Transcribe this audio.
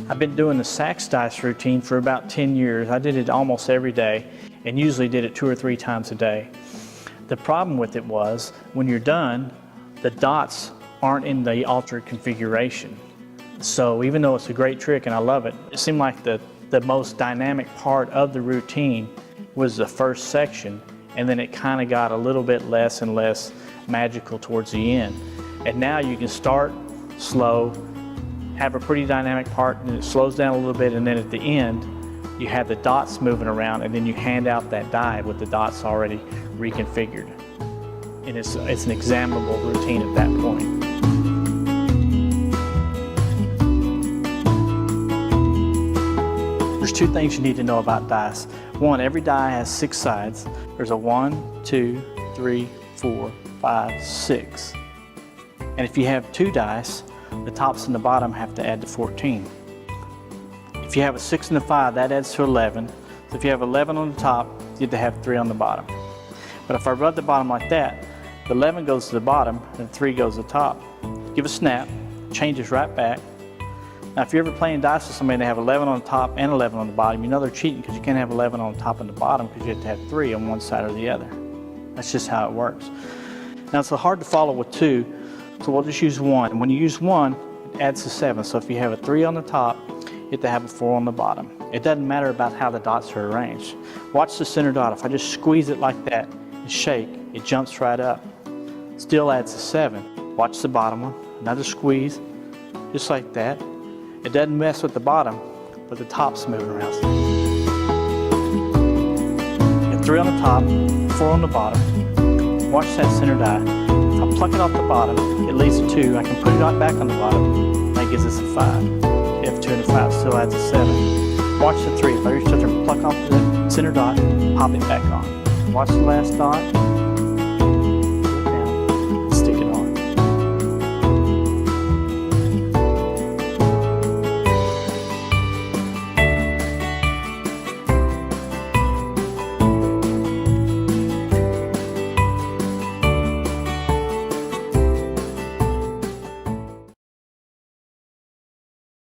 I've been doing the sax dice routine for about 10 years. I did it almost every day and usually did it 2 or 3 times a day. The problem with it was when you're done, the dots aren't in the altered configuration. So even though it's a great trick and I love it, it seemed like the most dynamic part of the routine was the first section, and then it kind of got a little bit less and less magical towards the end. And now you can start slow, have a pretty dynamic part, and it slows down a little bit, and then at the end you have the dots moving around, and then you hand out that die with the dots already reconfigured. And it's an examinable routine at that point. There's 2 things you need to know about dice. One, every die has 6 sides. There's a 1, 2, 3, 4, 5, 6. And if you have 2 dice, the tops and the bottom have to add to 14. If you have a 6 and a 5, that adds to 11. So if you have 11 on the top, you have to have 3 on the bottom. But if I rub the bottom like that, the 11 goes to the bottom and 3 goes to the top. Give a snap, changes right back. Now if you're ever playing dice with somebody and they have 11 on the top and 11 on the bottom, you know they're cheating because you can't have 11 on the top and the bottom because you have to have 3 on one side or the other. That's just how it works. Now it's hard to follow with 2, so we'll just use 1. And when you use 1, it adds to 7. So if you have a 3 on the top, you have to have a 4 on the bottom. It doesn't matter about how the dots are arranged. Watch the center dot. If I just squeeze it like that and shake, it jumps right up. Still adds to 7. Watch the bottom one. Another squeeze, just like that. It doesn't mess with the bottom, but the top's moving around. You have 3 on the top, 4 on the bottom. Watch that center die. If I pluck it off the bottom, it leaves a 2. I can put it back on the bottom. That gives us a 5. You have 2 and a 5, still adds a 7. Watch the 3. If I reach out there and pluck off the center dot, pop it back on. Watch the last dot.